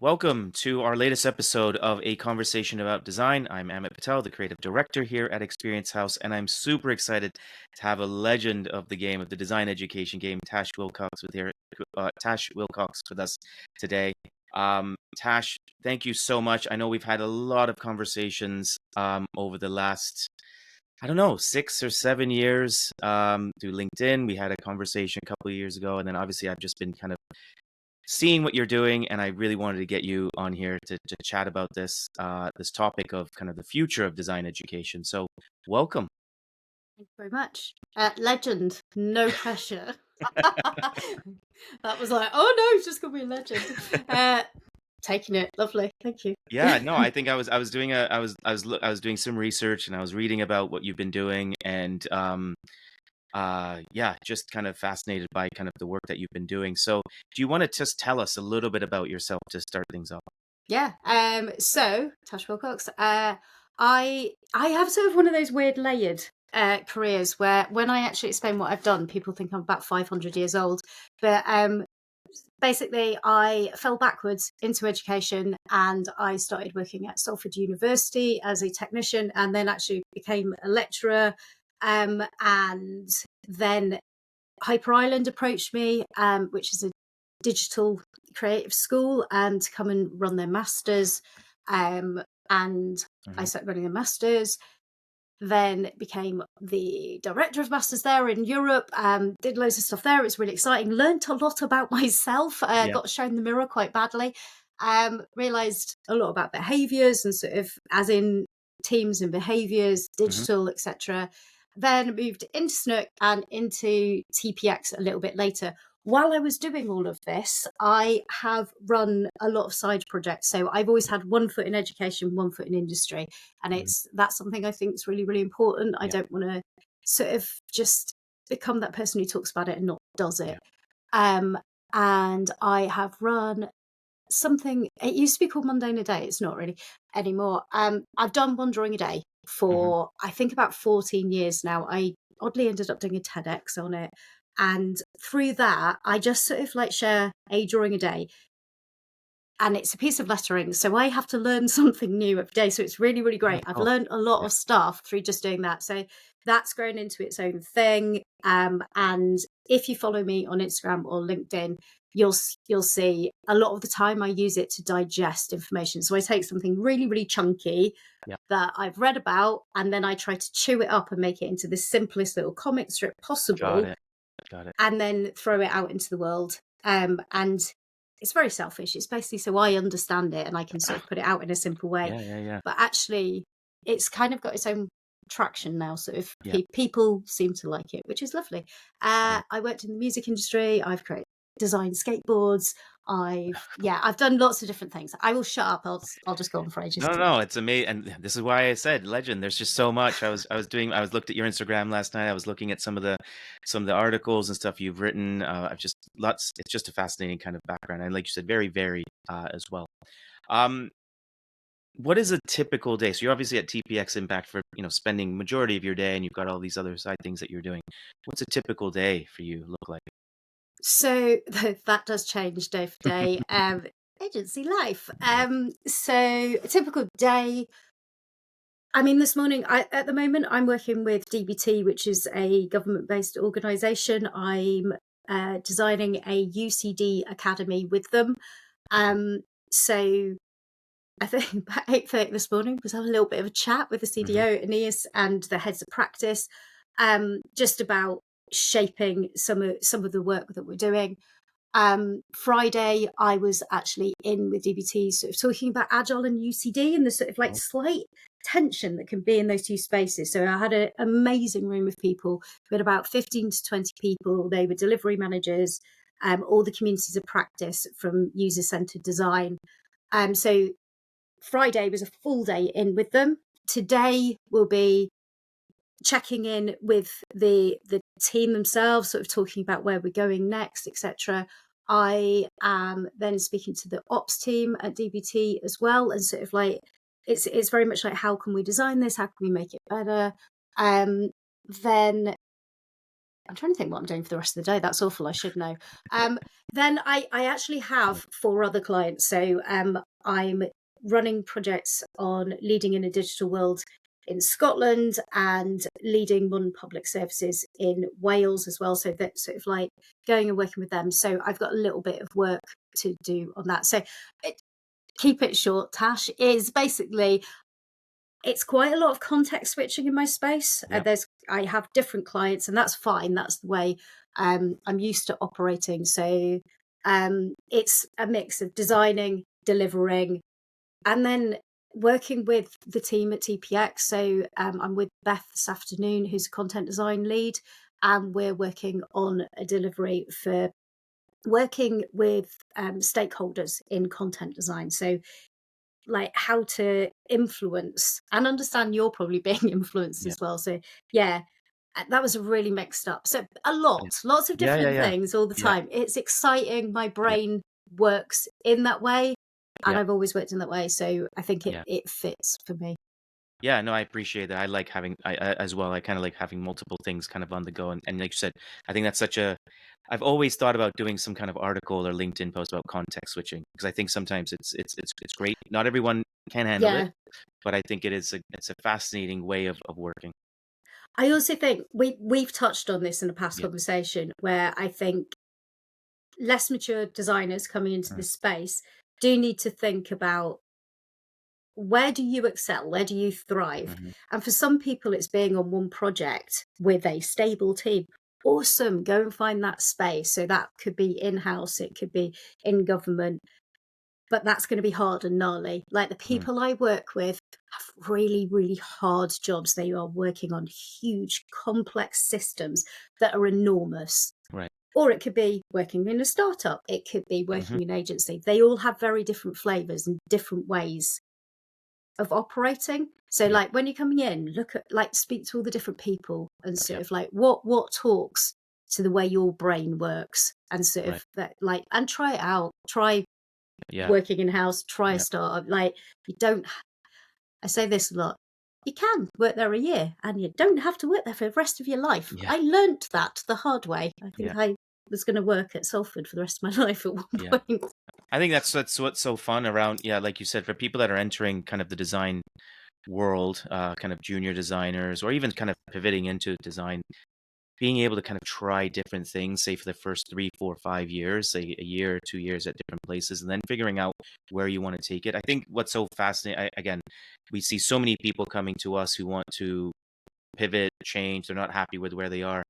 Welcome to our latest episode of A Conversation About Design. I'm Amit Patel, the creative director here at Experience House, and I'm super excited to have a legend of the game, of the design education game, Tash Willcocks, Tash Willcocks with us today. Tash, thank you so much. I know we've had a lot of conversations over the last, I don't know, 6 or 7 years through LinkedIn. We had a conversation a couple of years ago, and then obviously I've just been kind of seeing what you're doing, and I really wanted to get you on here to chat about this topic of kind of the future of design education. So, welcome. Thank you very much. Legend, no pressure. That was like, oh no, it's just gonna be a legend. Taking it, lovely. Thank you. Yeah, no, I think I was doing I was doing some research and I was reading about what you've been doing, and yeah, just kind of fascinated by kind of the work that you've been doing. So, do you want to just tell us a little bit about yourself to start things off? Yeah. So Tash Willcocks. I have sort of one of those weird layered careers where when I actually explain what I've done, people think I'm about 500 years old. But basically, I fell backwards into education and I started working at Salford University as a technician, and then actually became a lecturer. And then Hyper Island approached me, which is a digital creative school, and to come and run their masters. And I Hmm. started running a masters, then became the director of masters there in Europe. Did loads of stuff there. It was really exciting. Learned a lot about myself. Yeah. Got shown the mirror quite badly. Realized a lot about behaviors and sort of as in teams and behaviors, Hmm. digital, etc. Then moved into Snook and into TPX a little bit later. While I was doing all of this, I have run a lot of side projects. So I've always had one foot in education, one foot in industry, and Hmm. that's something I think is really, really important. I Yeah. don't want to sort of just become that person who talks about it and not does Yeah. it. Um, and I have run something. It used to be called Mundane a Day. It's not really anymore. I've done one drawing a day Hmm. for I think about 14 years now. I oddly ended up doing a TEDx on it. And through that, I just sort of like share a drawing a day, and it's a piece of lettering. So I have to learn something new every day. So it's really, really Oh, great. I've cool. learned a lot Yeah. of stuff through just doing that. So that's grown into its own thing. And if you follow me on Instagram or LinkedIn, you'll see a lot of the time I use it to digest information. So I take something really, really chunky Yeah. that I've read about, and then I try to chew it up and make it into the simplest little comic strip Got possible, it. Got it. and then throw it out into the world. And it's very selfish. It's basically so I understand it and I can sort of put it out in a simple way. Yeah. Yeah. Yeah. But actually, it's kind of got its own traction now. Sort of Yeah. people seem to like it, which is lovely. Cool. I worked in the music industry. I've created designed skateboards. I've done lots of different things. I will shut up. I'll just go on for ages. No, no, no, it's amazing, and this is why I said legend. There's just so much. I was looked at your Instagram last night. I was looking at some of the articles and stuff you've written. I've just lots. It's just a fascinating kind of background, and like you said, very varied as well. Um, what is a typical day? So you're obviously at TPXimpact for spending majority of your day, and you've got all these other side things that you're doing. What's a typical day for you look like? So that does change day for day. Agency life. Yeah. So a typical day. I mean, this morning, at the moment, I'm working with DBT, which is a government-based organisation. I'm designing a UCD academy with them. Um, so I think about 8:30 this morning was have a little bit of a chat with the Hmm. CDO, Aeneas, and the heads of practice, just about shaping some of the work that we're doing. Friday, I was actually in with DBT, sort of talking about Agile and UCD and the sort of like Cool. slight tension that can be in those two spaces. So I had an amazing room of people. We had about 15 to 20 people. They were delivery managers, all the communities of practice from user-centered design. So Friday was a full day in with them. Today will be checking in with the team themselves, sort of talking about where we're going next, etc. I am then speaking to the ops team at DBT as well, and sort of like it's very much like, how can we design this? How can we make it better? Then I'm trying to think what I'm doing for the rest of the day. That's awful. I should know. Then I actually have 4 other clients. So I'm running projects on leading in a digital world in Scotland and leading modern public services in Wales as well. So that's sort of like going and working with them. So I've got a little bit of work to do on that. So keep it short, Tash, is basically it's quite a lot of context switching in my space. Yeah. I have different clients, and that's fine. That's the way I'm used to operating. So it's a mix of designing, delivering, and then working with the team at TPX. So I'm with Beth this afternoon, who's a content design lead, and we're working on a delivery for working with stakeholders in content design. So like how to influence and understand you're probably being influenced Yeah. as well. So yeah, that was really mixed up. So lots of Yeah. Yeah. different Yeah. things all the Yeah. time. It's exciting. My Yeah. brain works in that way, and Yeah. I've always worked in that way. So I think Yeah. it fits for me. Yeah, no, I appreciate that. I like having I as well. I kind of like having multiple things kind of on the go, and like you said, I think that's such a. I've always thought about doing some kind of article or LinkedIn post about context switching because I think sometimes it's great. Not everyone can handle it, Yeah. but I think it's a fascinating way of working. I also think we've touched on this in a past Yeah. conversation where I think less mature designers coming into Mm. this space do need to think about where do you excel? Where do you thrive? Mhm. And for some people, it's being on one project with a stable team. Awesome. Go and find that space. So that could be in house, it could be in government, but that's going to be hard and gnarly. Like the Mm. people I work with have really, really hard jobs. They are working on huge, complex systems that are enormous. Right. Or it could be working in a startup, it could be Mhm. working in an agency. They all have very different flavors and different ways of operating. So Yeah. like when you're coming in, look at like speak to all the different people and Yeah. sort of like what talks to the way your brain works and sort Right. of that like and try it out. Try Yeah. working in house, try a Yeah. startup. Like you don't I say this a lot. You can work there a year and you don't have to work there for the rest of your life. Yeah. I learnt that the hard way. I Yeah. think I was going to work at Salford for the rest of my life at one Yeah. point. I think that's what's so fun around. Yeah, like you said, for people that are entering kind of the design world, kind of junior designers, or even kind of pivoting into design, being able to kind of try different things, say for the first 3, 4, 5 years, say a year or 2 years at different places, and then figuring out where you want to take it. I think what's so fascinating, again, we see so many people coming to us who want to pivot, change, they're not happy with where they are.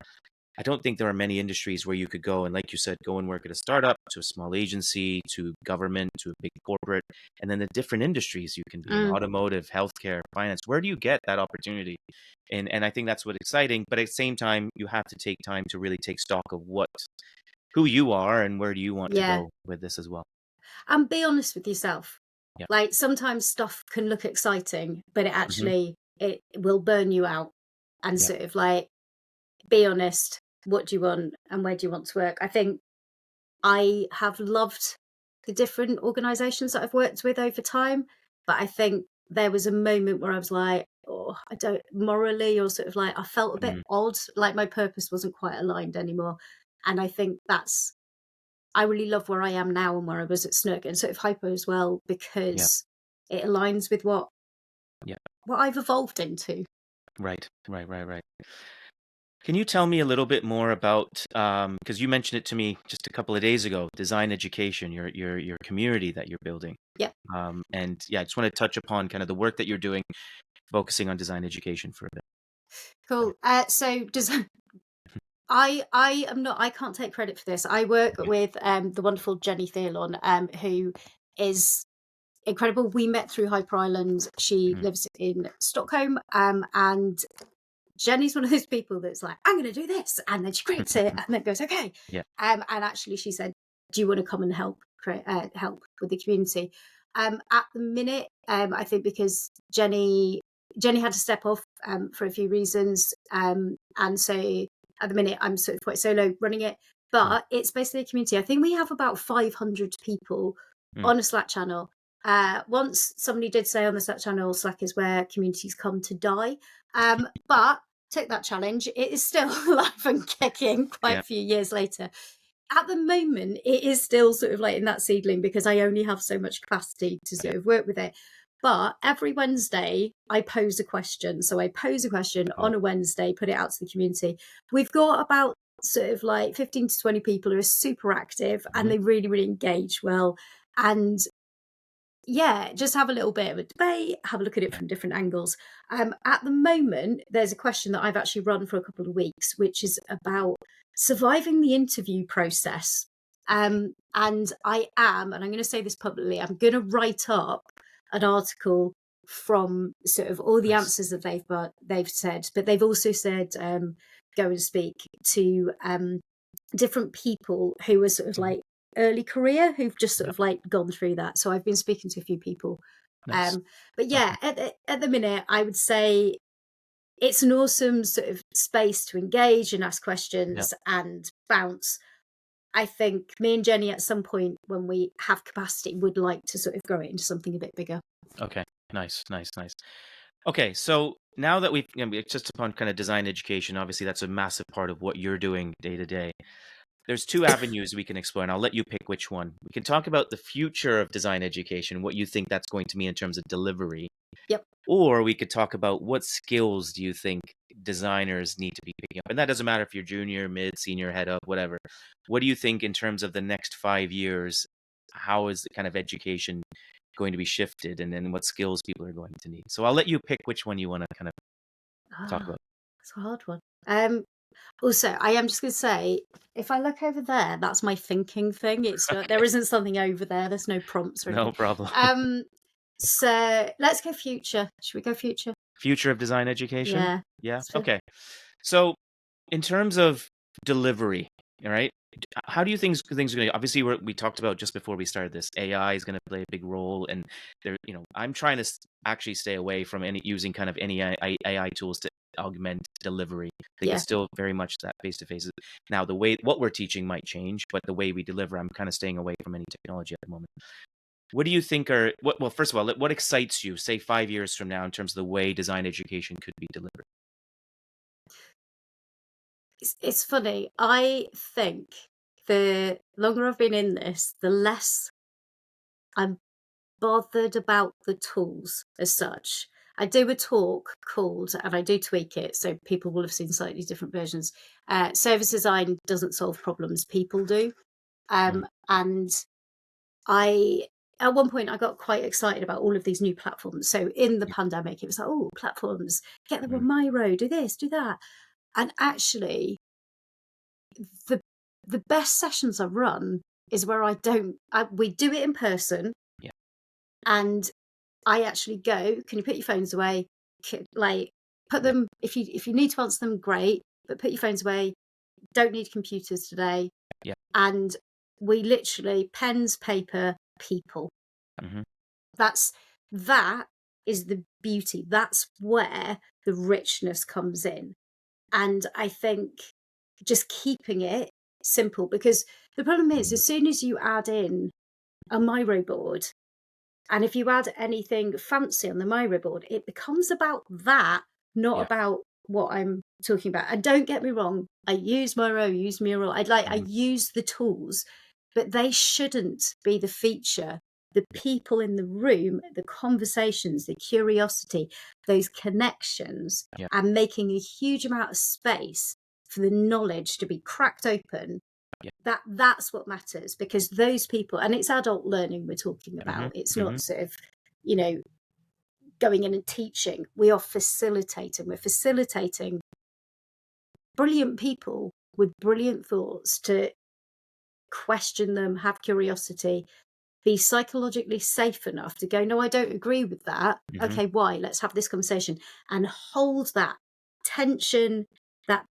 I don't think there are many industries where you could go and, like you said, go and work at a startup, to a small agency, to government, to a big corporate, and then the different industries you can be in: Mm, automotive, healthcare, finance. Where do you get that opportunity? And I think that's what's exciting. But at the same time, you have to take time to really take stock of who you are and where do you want to yeah. go with this as well. And be honest with yourself. Yeah. Like sometimes stuff can look exciting, but it Hmm. actually it will burn you out. And Yeah. sort of like be honest. What do you want and where do you want to work? I think I have loved the different organisations that I've worked with over time, but I think there was a moment where I was like, oh, I don't morally or sort of like I felt a bit Mm. odd, like my purpose wasn't quite aligned anymore. And I think I really love where I am now and where I was at Snook and sort of Hypo as well Yeah. because it aligns with Yeah. what I've evolved into. Right. Right. Right. Right. Can you tell me a little bit more about, because you mentioned it to me just a couple of days ago, design education, your community that you're building. Yep. And yeah, I just want to touch upon kind of the work that you're doing, focusing on design education for a bit. Cool. So does I am not I can't take credit for this. I work Okay. with the wonderful Jenny Thealon, who is incredible. We met through Hyper Island. She Mm. lives in Stockholm. And Jenny's one of those people that's like, I'm gonna do this, and then she creates it and then goes, okay. Yeah. And actually she said, do you want to come and help help with the community? At the minute, I think because Jenny had to step off for a few reasons. And so at the minute I'm sort of quite solo running it, Mm. but it's basically a community. I think we have about 500 people Mm. on a Slack channel. Once somebody did say on the Slack channel, Slack is where communities come to die. But took that challenge. It is still alive and kicking quite Yeah. a few years later. At the moment, it is still sort of like in that seedling because I only have so much capacity to Yeah. sort of work with it. But every Wednesday, I pose a question. So I pose a question Cool. on a Wednesday, put it out to the community. We've got about sort of like 15 to 20 people who are super active and Mhm. they really, really engage well. And yeah, just have a little bit of a debate, have a look at it Yeah. from different angles. At the moment, there's a question that I've actually run for a couple of weeks, which is about surviving the interview process. And and I'm going to say this publicly, I'm going to write up an article from sort of all the Nice. answers that they've said, but they've also said go and speak to different people who are sort of Mhm. like early career who've just sort Yeah. of like gone through that. So I've been speaking to a few people. Nice. But Okay. yeah, at the minute, I would say it's an awesome sort of space to engage and ask Yeah. questions and bounce. I think me and Jenny at some point when we have capacity would like to sort of grow it into something a bit bigger. Okay. Nice. Nice. Nice. Okay. So now that we've just upon kind of design education, obviously that's a massive part of what you're doing day to day. There's two avenues we can explore, and I'll let you pick which one. We can talk about the future of design education, what you think that's going to mean in terms of delivery, Yep. or we could talk about what skills do you think designers need to be picking up. And that doesn't matter if you're junior, mid, senior, head up, whatever. What do you think in terms of the next 5 years? How is the kind of education going to be shifted, and then what skills people are going to need? So I'll let you pick which one you want to kind of talk Ah, about. it's a hard one. Also, I am just going to say, if I look over there, that's my thinking thing. It's not, there Okay, isn't something over there. There's no prompts or no anything. problem. Um, so let's go future. Should we go future? Future of design education? Yeah. Yeah. It's Okay. So in terms of delivery, all right, how do you think things are going to? Obviously, we talked about just before we started this. AI is going to play a big role, and there, I'm trying to actually stay away from any using kind of any AI tools to augment delivery. I think Yeah. it's still very much that face to face. Now, the way what we're teaching might change, but the way we deliver, I'm kind of staying away from any technology at the moment. What do you think are what? Well, first of all, what excites you, say 5 years from now, in terms of the way design education could be delivered? It's funny. I think the longer I've been in this, the less I'm bothered about the tools as such. I do a talk called, and I do tweak it, so people will have seen slightly different versions. Service design doesn't solve problems, people do. Mm, And I, at one point, I got quite excited about all of these new platforms. So in the yeah, pandemic, it was like, oh, platforms, get them mm, on my road, do this, do that. And actually, the the best sessions I run is where we do it in person yeah, and I actually go, can you put your phones away? Like put yeah, them if you need to answer them, great, but put your phones away. Don't need computers today. yeah. And we literally pens, paper, people. Hmm. That's that is the beauty. That's where the richness comes in. And I think just keeping it simple because the problem is as soon as you add in a Miro board and if you add anything fancy on the Miro board, it becomes about that, not Yeah. about what I'm talking about. And don't get me wrong, I use Miro, use Mural, I Mhm. use the tools, but they shouldn't be the feature. The Yeah. people in the room, the conversations, the curiosity, those connections, Yeah. and making a huge amount of space for the knowledge to be cracked open Yeah. that's what matters because those people and it's adult learning we're talking Mhm. about it's Mhm. not sort of you know going in and teaching we are facilitating we're facilitating brilliant people with brilliant thoughts to question them have curiosity be psychologically safe enough to go no I don't agree with that Mhm. okay why let's have this conversation and hold that tension that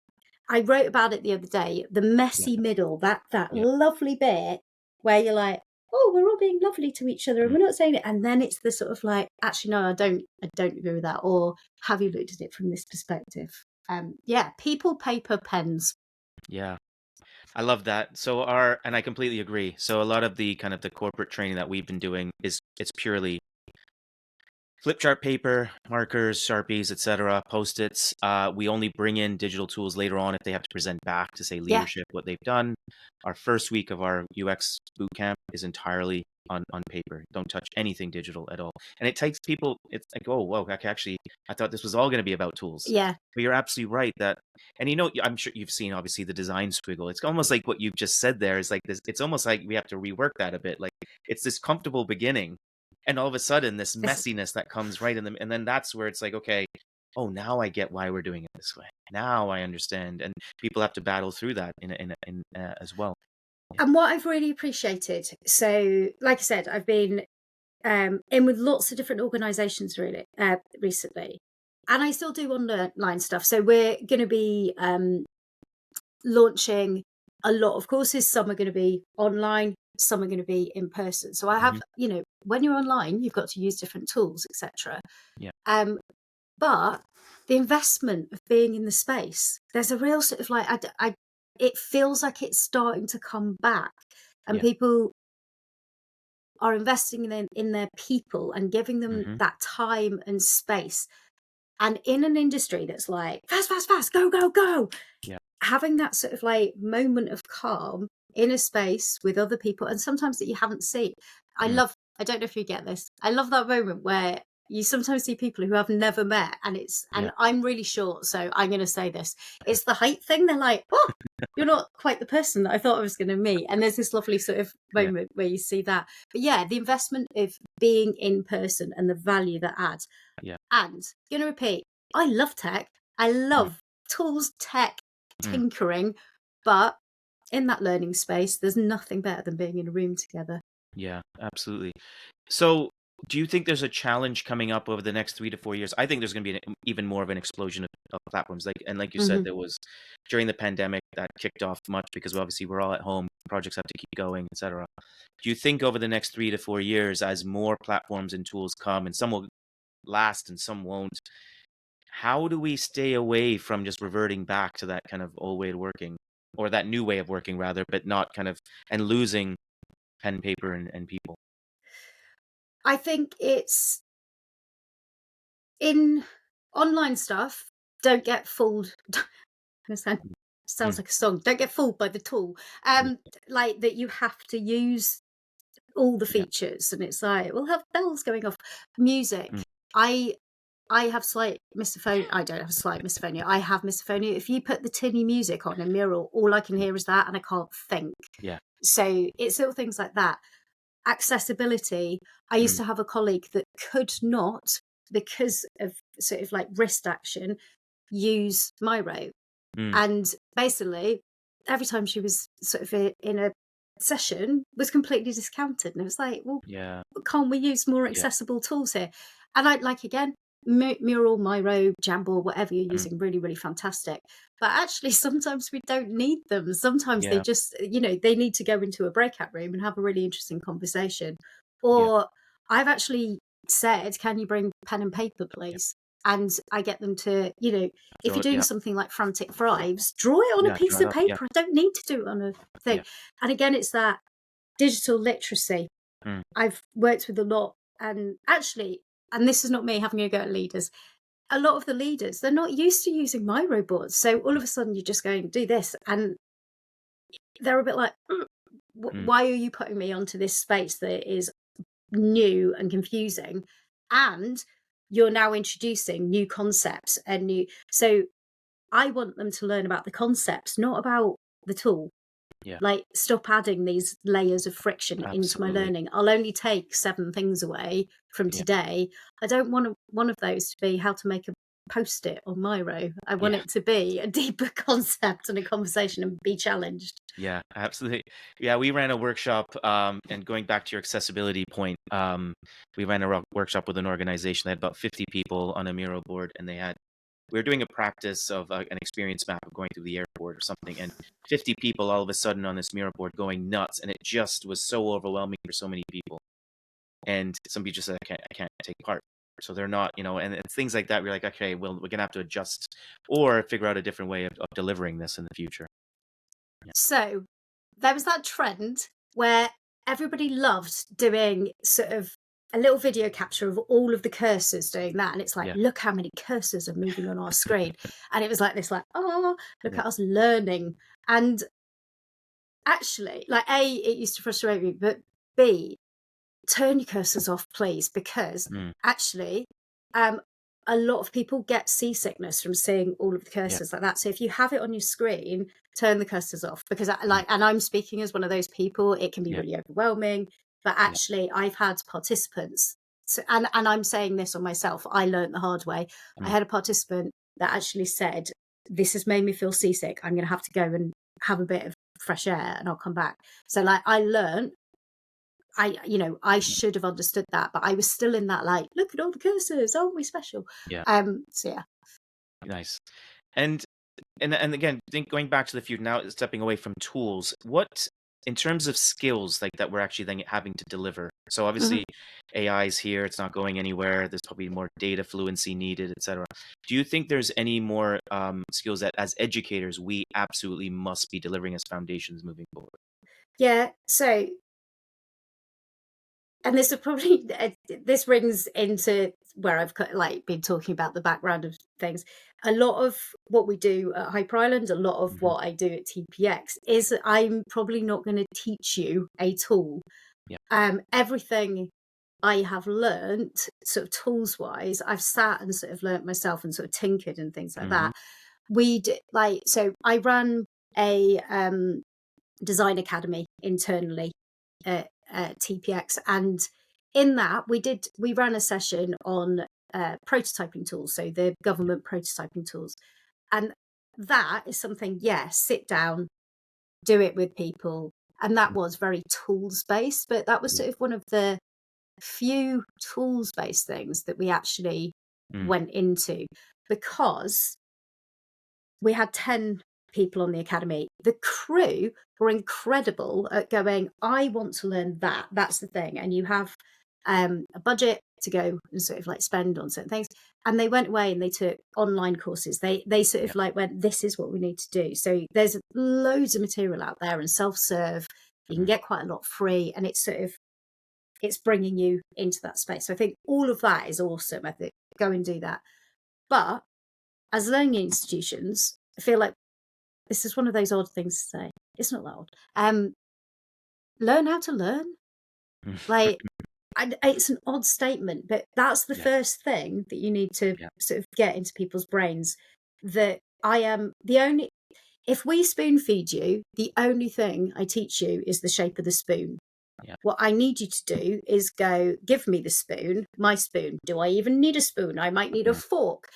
I wrote about it the other day, the Yeah. messy middle, that Yeah. lovely bit where you're like, oh, we're all being lovely to each other and Mm. we're not saying it. And then it's the sort of like, actually, no, I don't agree with that. Or have you looked at it from this perspective? Yeah, people, paper, pens. Yeah. I love that. So and I completely agree. So a lot of the kind of the corporate training that we've been doing is it's purely Flip chart paper, markers, Sharpies, etc., Post-its. We only bring in digital tools later on if they have to present back to say Yeah. leadership, what they've done. Our first week of our UX boot camp is entirely on paper. Don't touch anything digital at all. And it takes people, it's like, oh, whoa, actually, I thought this was all going to be about tools. Yeah. But you're absolutely right that, and I'm sure you've seen obviously the design squiggle. It's almost like what you've just said there is like this, it's almost like we have to rework that a bit. Like it's this comfortable beginning and all of a sudden this This, messiness that comes right in them, and then that's where it's like, okay, oh, now I get why we're doing it this way. Now I understand, and people have to battle through that in as well. and what I've really appreciated, so like I said, I've been in with lots of different organisations really recently, and I still do online stuff. So we're going to be launching a lot of courses. Some are going to be online, some are going to be in person. So I have, Hmm. when you're online, you've got to use different tools, etc. Yeah, But the investment of being in the space, there's a real sort of like, it feels like it's starting to come back, and yeah, people are investing in their people and giving them hmm, that time and space. And in an industry that's like fast, fast, fast, go, go, go, yeah, having that sort of like moment of calm in a space with other people, and sometimes that you haven't seen. mm, I don't know if you get this. I love that moment where you sometimes see people who have never met, yeah, and I'm really short, so I'm going to say this. It's the height thing. They're like, oh, you're not quite the person that I thought I was going to meet. And there's this lovely sort of yeah, moment where you see that. But yeah, the investment of being in person and the value that adds. yeah, And going to repeat, I love tech. I mm, love tools, tech, mm, tinkering, but in that learning space, there's nothing better than being in a room together. yeah, absolutely. So, do you think there's a challenge coming up over the next 3 to 4 years? I think there's going to be even more of an explosion of platforms. Like you said, Hmm. there was during the pandemic that kicked off much because obviously we're all at home, projects have to keep going, etc. Do you think over the next 3 to 4 years, as more platforms and tools come, and some will last and some won't, how do we stay away from just reverting back to that kind of old way of working, or that new way of working rather, but not kind of and losing pen and paper and people? I think it's in online stuff, don't get fooled. This sounds Mm, like a song. Don't get fooled by the tool. yeah, Like that you have to use all the yeah, features, and it's like we'll have bells going off. Music. mm, I I have slight misophonia. I don't have slight misophonia. I have misophonia. If you put the tinny music on a mural, all I can hear is that, and I can't think. yeah, So it's little things like that. Accessibility. I used mm, to have a colleague that could not, because of sort of like wrist action, use Miro. mm, And basically, every time she was sort of in a session, was completely discounted. And it was like, well, yeah, can't we use more yeah, accessible tools here? And I like again, Mural, Miro, Jamboard, whatever you're mm, using, really, really fantastic. But actually, sometimes we don't need them. Sometimes they yeah, just, they need to go into a breakout room and have a really interesting conversation. yeah. Or I've actually said, can you bring pen and paper, Yeah. please? And I get them to, if Draw you're it. doing Yeah, something like frantic fives, draw it on a yeah. piece Draw it of up. Yeah, paper. I don't need to do it on a thing. yeah, And again, it's that digital literacy. mm, I've worked with a lot, and actually, and this is not me having a go at leaders, a lot of the leaders, they're not used to using Miro boards. So all of yeah, a sudden you're just going, do this. And they're a bit like, mm, why are you putting me onto this space that is new and confusing? And you're now introducing new concepts and new. So I want them to learn about the concepts, not about the tool. yeah, Like, stop adding these layers of friction into my absolutely. learning. I'll only take 7 things away from Yeah, today. I don't want one of those to be how to make a Post-it on Miro. I want yeah, it to be a deeper concept and a conversation and be challenged. yeah, absolutely. Yeah, we ran a workshop, and going back to your accessibility point, we ran a workshop with an organization that had about 50 people on a mural board, and we were doing a practice of an experience map of going through the airport or something, and 50 people all of a sudden on this mural board going nuts, and it just was so overwhelming for so many people. And some people just said, I can't take part. So they're not, and it's things like that. We're like, okay, well, we're gonna have to adjust or figure out a different way of delivering this in the future. Yeah. So, there was that trend where everybody loved doing sort of a little video capture of all of the cursors doing that, and it's like, Yeah. look how many cursors are moving on our screen. And it was like this, like, oh, look Yeah. at us learning. And actually, like, A, it used to frustrate me, but B, turn your cursors off, please, because Mm. actually, a lot of people get seasickness from seeing all of the Yeah. cursors like that. So if you have it on your screen, turn the cursors off, because Mm. and I'm speaking as one of those people. It can be Yeah. really overwhelming, but Yeah. actually, I've had participants, so, and I'm saying this on myself. I learned the hard way. I Mm. had a participant that actually said, "This has made me feel seasick. I'm going to have to go and have a bit of fresh air, and I'll come back." So, like, I learned. I should have understood that, but I was still in that, like, look at all the cursors, aren't we special? Yeah. So yeah. Nice. And and again, going back to the future now, stepping away from tools, what in terms of skills like that we're actually then having to deliver. So Mhm. obviously AI is here, it's not going anywhere. There's probably more data fluency needed, etc. Do you think there's any more skills that as educators we absolutely must be delivering as foundations moving forward? Yeah. So, and this will probably this rings into where I've like been talking about the background of things. A lot of what we do at Hyper Island, a lot of Hmm. what I do at TPX is, I'm probably not going to teach you a tool. Yeah. Everything I have learnt, sort of tools wise, I've sat and sort of learnt myself and sort of tinkered and things like Hmm. that. We did, like, so I ran a design academy internally at TPX, and in that we ran a session on prototyping tools, so the government prototyping tools, and that is something, sit down, do it with people, and that was very tools based, but that was Yeah. sort of one of the few tools based things that we actually Mm. went into, because we had 10 people on the academy. The crew were incredible at going, I want to learn that. That's the thing. And you have a budget to go and sort of like spend on certain things. And they went away and they took online courses. They sort Yeah. of like went, this is what we need to do. So there's loads of material out there and self-serve. You can Mm. get quite a lot free, and it's sort of, it's bringing you into that space. So I think all of that is awesome. I think go and do that. But as learning institutions, I feel like this is one of those odd things to say. It's not that odd. Learn how to learn. Like, it's an odd statement, but that's the Yeah. first thing that you need to Yeah. sort of get into people's brains. That I am the only. If we spoon feed you, the only thing I teach you is the shape of the spoon. Yeah. What I need you to do is go, give me the spoon, my spoon. Do I even need a spoon? I might need a Mm. fork.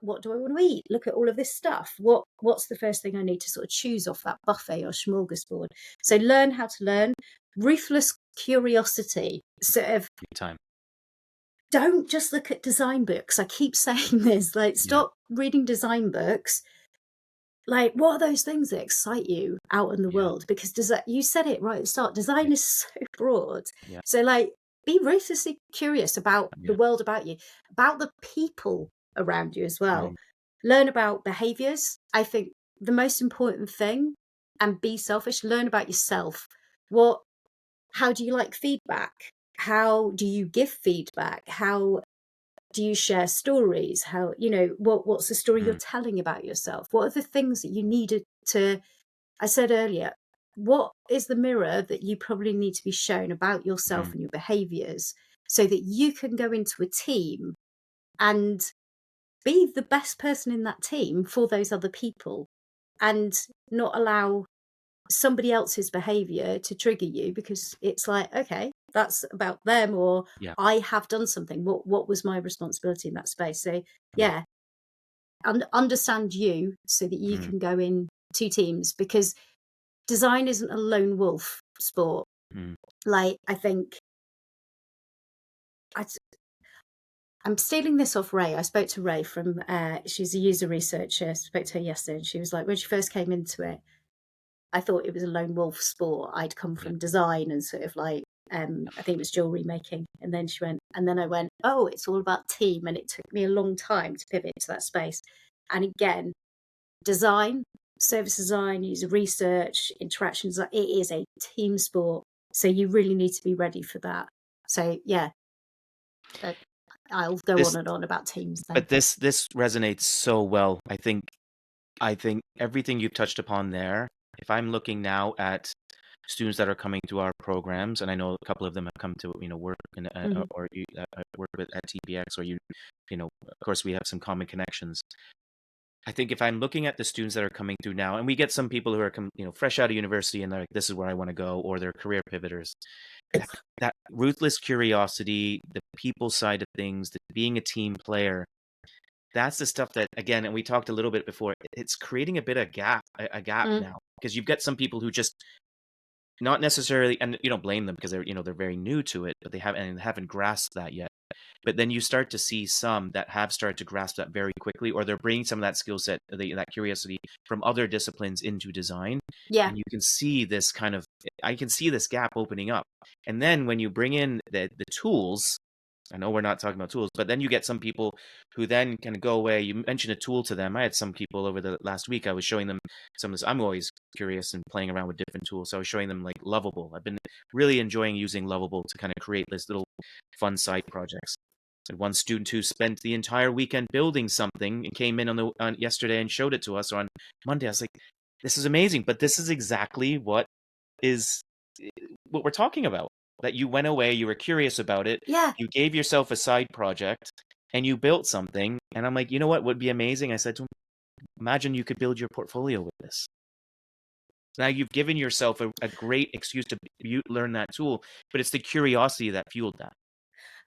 What do I want to eat? Look at all of this stuff. What's the first thing I need to sort of choose off that buffet or smorgasbord? So learn how to learn. Ruthless curiosity. Sort of, Big time. don't just look at design books. I keep saying this, like, Yeah. stop reading design books. Like, what are those things that excite you out in the Yeah. world? Because you said it right at the start, design Yeah. is so broad. Yeah. So, like, be ruthlessly curious about the Yeah. world about you, about the people around you as well. Mm. Learn about behaviors. I think the most important thing, and be selfish, learn about yourself. How do you like feedback? How do you give feedback? How do you share stories? How, what's the story you're Mm. telling about yourself? What are the things that you needed to, I said earlier, what is the mirror that you probably need to be shown about yourself Mm. and your behaviors, so that you can go into a team and be the best person in that team for those other people, and not allow somebody else's behavior to trigger you, because it's like, okay, that's about them, or Yeah. I have done something. What was my responsibility in that space? So Yeah. yeah, understand you, so that you Mm. can go in two teams, because design isn't a lone wolf sport. Mm. Like, I think I, I'm stealing this off Ray. I spoke to Ray from, she's a user researcher. I spoke to her yesterday, and she was like, when she first came into it, I thought it was a lone wolf sport. I'd come Yeah. from design and sort of like, I think it was jewelry making. And then I went, oh, it's all about team. And it took me a long time to pivot to that space. And again, design, service design, user research, interactions, it is a team sport. So you really need to be ready for that. So yeah, I'll go on This and on about teams then. but this resonates so well. I think everything you've touched upon there, if I'm looking now at students that are coming through our programs, and I know a couple of them have come to work in Mhm. or work with at TPX, or of course we have some common connections. I think if I'm looking at the students that are coming through now, and we get some people who are fresh out of university and they're like, this is where I want to go, or they're career pivoters. That ruthless curiosity, the people side of things, the being a team player, that's the stuff that, again, and we talked a little bit before, it's creating a bit of gap Mm. now, because you've got some people who just not necessarily, and you don't blame them because they're very new to it, but they haven't grasped that yet. But then you start to see some that have started to grasp that very quickly, or they're bringing some of that skill set, that curiosity from other disciplines into design. Yeah. And you can see this I can see this gap opening up. And then when you bring in the tools, I know we're not talking about tools, but then you get some people who then kind of go away. You mentioned a tool to them. I had some people over the last week, I was showing them some of this. I'm always curious and playing around with different tools. So I was showing them like Lovable. I've been really enjoying using Lovable to kind of create this little fun side projects. And one student who spent the entire weekend building something and came in on yesterday and showed it to us on Monday. I was like, this is amazing, but this is exactly is what we're talking about. That you went away, you were curious about it, Yeah. you gave yourself a side project, and you built something. And I'm like, you know what would be amazing? I said to him, imagine you could build your portfolio with this. Now you've given yourself a great excuse to learn that tool, but it's the curiosity that fueled that.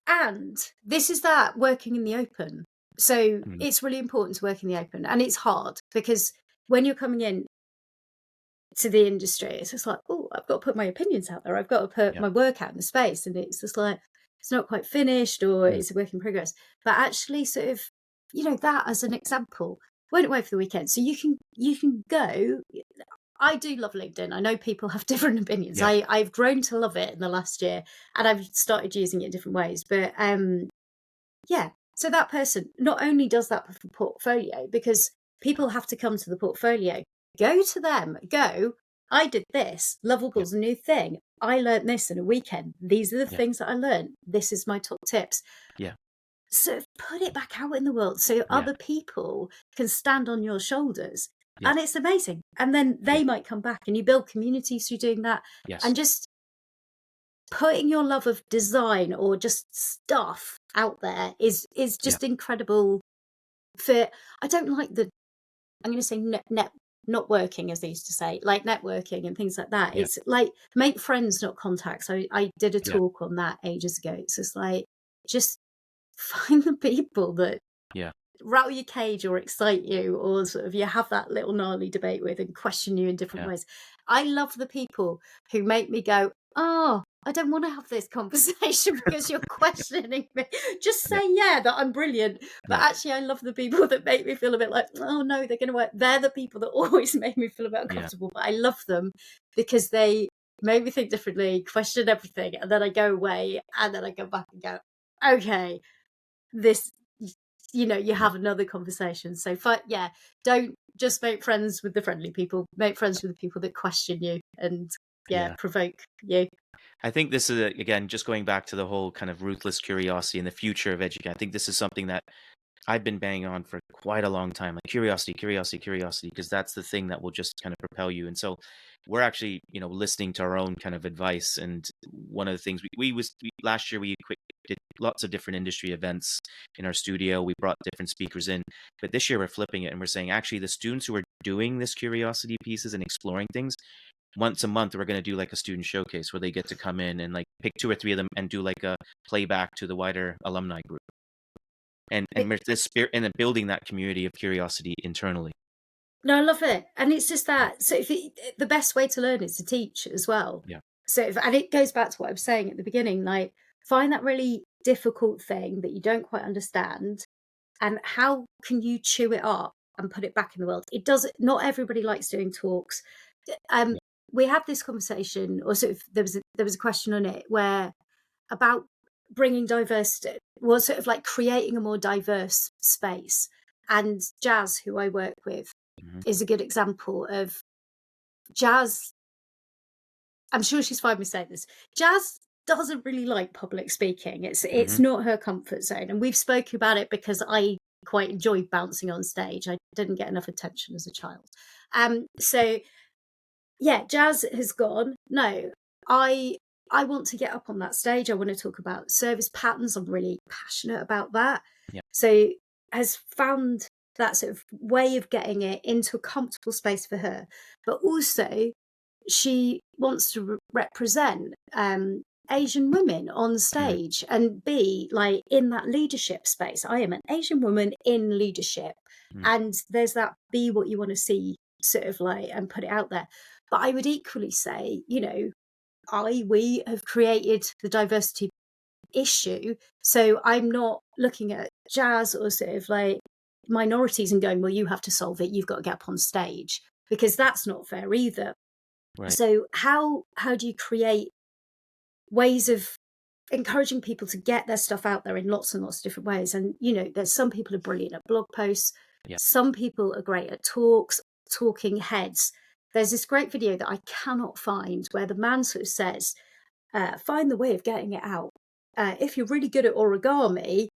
And this is that working in the open. So Mm, it's really important to work in the open, and it's hard because when you're coming in to the industry, it's just like, oh, I've got to put my opinions out there. I've got to put yeah. my work out in the space, and it's just like it's not quite finished or Mm, it's a work in progress. But actually, sort of, that as an example, won't away for the weekend, so you can go. I do love LinkedIn. I know people have different opinions. yeah. I've grown to love it in the last year, and I've started using it in different ways. But yeah. So that person not only does that for portfolio, because people have to come to the portfolio, go to them, I did this. Yeah. Lovable's a new thing. I learned this in a weekend. These are the Yeah. things that I learned. This is my top tips. Yeah. So put it back out in the world so Yeah. other people can stand on your shoulders. Yeah. And it's amazing. And then Yeah. they might come back and you build communities through doing that. Yes. And just putting your love of design or just stuff out there is Yeah. just incredible. For I don't like the I'm going to say net not working, as they used to say, like networking and things like that. Yeah. It's like make friends, not contacts. I did a Yeah. talk on that ages ago. It's just like just find the people that Yeah. rattle your cage or excite you, or sort of you have that little gnarly debate with and question you in different Yeah. ways. I love the people who make me go, oh, I don't want to have this conversation because you're questioning me. Just say, Yeah. yeah, that I'm brilliant. But Yeah. actually, I love the people that make me feel a bit like, oh no, they're going to work. They're the people that always make me feel a bit Yeah. uncomfortable. But I love them because they make me think differently, question everything. And then I go away and then I go back and go, okay, this you Yeah. have another conversation. So yeah, don't just make friends with the friendly people, make friends with the people that question you and Yeah. provoke you. I think this is again just going back to the whole kind of ruthless curiosity and the future of education. I think this is something that I've been banging on for quite a long time, like curiosity, curiosity, curiosity, because that's the thing that will just kind of propel you. And so we're actually, listening to our own kind of advice. And one of the things last year, we did lots of different industry events in our studio. We brought different speakers in, but this year we're flipping it and we're saying, actually, the students who are doing this curiosity pieces and exploring things, once a month, we're going to do like a student showcase where they get to come in and like pick two or three of them and do like a playback to the wider alumni group. And It- we're this spirit and then building that community of curiosity internally. no, I love it. And it's just that, so the best way to learn is to teach as well. Yeah. So and it goes back to what I was saying at the beginning, like find that really difficult thing that you don't quite understand, and how can you chew it up and put it back in the world. It does Not everybody likes doing talks. um Yeah. we had this conversation, or sort of there was a question on it where about bringing diversity, was sort of like creating a more diverse space. And Jazz, who I work with, Mhm. is a good example of Jazz. I'm sure she's fine with saying this. Jazz doesn't really like public speaking. It's Mhm. not her comfort zone. And we've spoken about it because I quite enjoy bouncing on stage. I didn't get enough attention as a child. So yeah, Jazz has gone, no, I I want to get up on that stage. I want to talk about service patterns. I'm really passionate about that. Yeah. So has found that sort of way of getting it into a comfortable space for her. But also she wants to represent Asian women on Mm. stage and be like in that leadership space. I am an Asian woman in leadership. Mm. And there's that be what you want to see sort of like and put it out there. But I would equally say, we have created the diversity issue. So I'm not looking at Jazz or sort of like minorities and going, well, you have to solve it. You've got to get up on stage, because that's not fair either. Right. So how do you create ways of encouraging people to get their stuff out there in lots and lots of different ways? And there's some people are brilliant at blog posts, Yeah. some people are great at talks, talking heads. There's this great video that I cannot find where the man sort of says, find the way of getting it out. If you're really good at origami,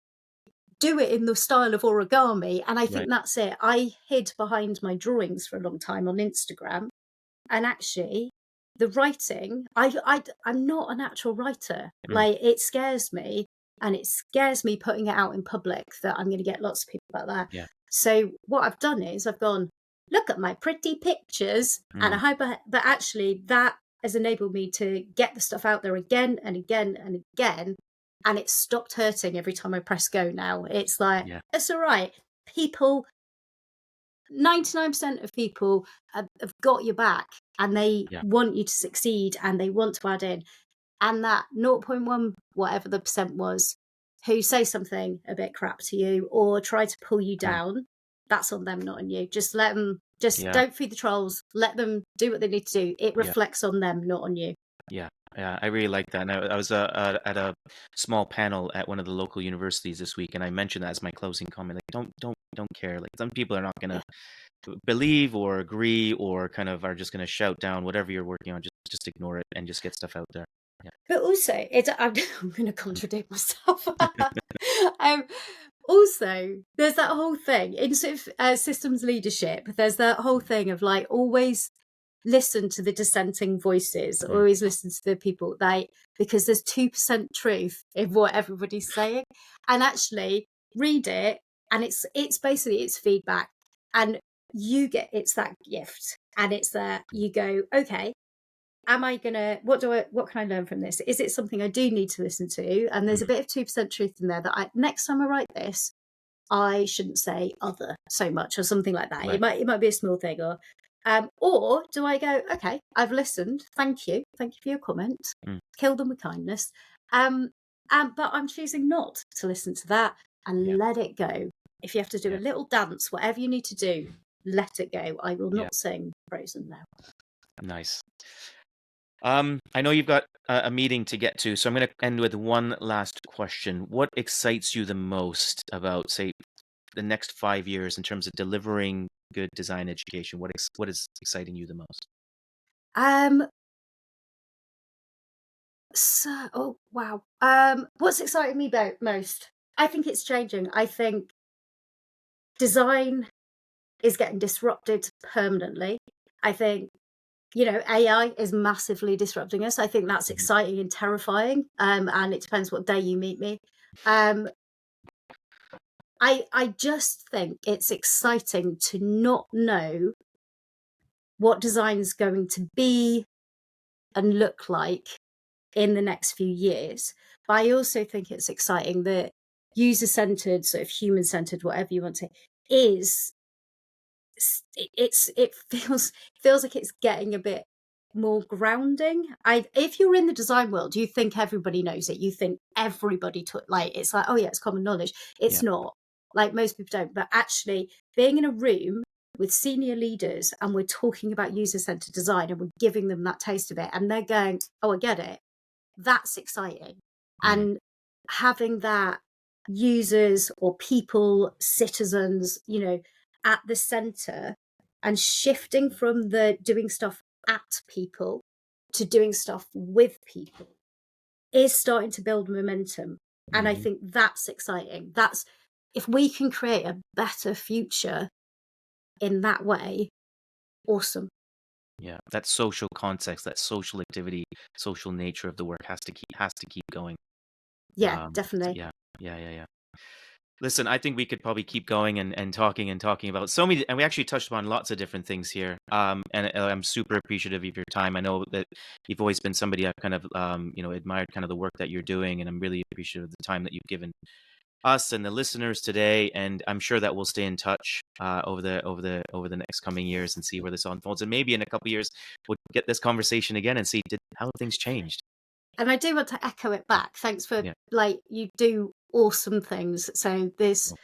do it in the style of origami. And I think Right. that's it. I hid behind my drawings for a long time on Instagram. And actually, the writing, I'm not a natural writer. Mm. Like, it scares me. And it scares me putting it out in public that I'm going to get lots of people about that. Yeah. So what I've done is I've gone, look at my pretty pictures. And Mm. but actually that has enabled me to get the stuff out there again and again and again. And it's stopped hurting every time I press go now. It's like, Yeah. it's all right. People 99% of people have got your back, and they Yeah. want you to succeed, and they want to add in. And that 0.1, whatever the percent was, who say something a bit crap to you or try to pull you Mm. down, that's on them, not on you. Just let them, just Yeah. don't feed the trolls. Let them do what they need to do. It Yeah. reflects on them, not on you. Yeah. Yeah. I really like that. And I was at a small panel at one of the local universities this week, and I mentioned that as my closing comment. Like, don't care. Like, some people are not gonna believe or agree, or kind of are just gonna shout down whatever you're working on. Just ignore it and just get stuff out there. Yeah. But also, I'm going to contradict myself. um, Also, there's that whole thing in sort of systems leadership. There's that whole thing of like always listen to the dissenting voices, Mm. always listen to the people because there's 2% truth in what everybody's saying, and actually read it, and it's basically it's feedback, and it's that gift, and it's that you go, okay, am I gonna what can I learn from this? Is it something I do need to listen to? And there's a Mm. bit of 2% truth in there that next time I write this, I shouldn't say other so much or something like that. Right. It might be a small thing, or do I go, okay, I've listened, thank you for your comment, Mm. kill them with kindness, but I'm choosing not to listen to that and Yeah. let it go. If you have to do Yeah. a little dance, whatever you need to do, let it go. I will Yeah. not sing Frozen now. Nice. I know you've got a meeting to get to, so I'm going to end with one last question. What excites you the most about, say, the next 5 years in terms of delivering good design education? What is exciting you the most? Um, so, oh wow. What's exciting me most? I think it's changing. I think design is getting disrupted permanently. I think AI is massively disrupting us. I think that's Mhm. exciting and terrifying. And it depends what day you meet me. Um, I just think it's exciting to not know what design's going to be and look like in the next few years. But I also think it's exciting that user-centered, sort of human-centered, whatever you want to, is it feels like it's getting a bit more grounding. If you're in the design world, you think everybody knows it. You think everybody took like it's like, oh yeah, it's common knowledge. Yeah. It's not. Like, most people don't. But actually, being in a room with senior leaders and we're talking about user-centered design and we're giving them that taste of it, and they're going, oh, I get it. That's exciting. Mm. And having that users or people, citizens, at the center, and shifting from the doing stuff at people to doing stuff with people, is starting to build momentum. And I Mhm. think that's exciting. That's if we can create a better future in that way, awesome. Yeah, that social context, that social activity, social nature of the work has to keep going. Yeah, So definitely. yeah, yeah, yeah, yeah. Listen, I think we could probably keep going and talking about so many, and we actually touched upon lots of different things here. And I'm super appreciative of your time. I know that you've always been somebody I've kind of, admired kind of the work that you're doing, and I'm really appreciative of the time that you've given us and the listeners today. And I'm sure that we'll stay in touch over the next coming years and see where this unfolds. And maybe in a couple of years, we'll get this conversation again and see how things changed. And I do want to echo it back. Thanks for Yeah, you do awesome things. So this well,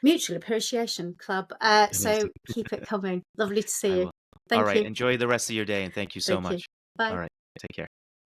mutual appreciation club. So amazing. keep it coming. Lovely to I see you. will. All Thank right. you. Enjoy the rest of your day, and thank you so Thank you. much. All Bye. right. Take care.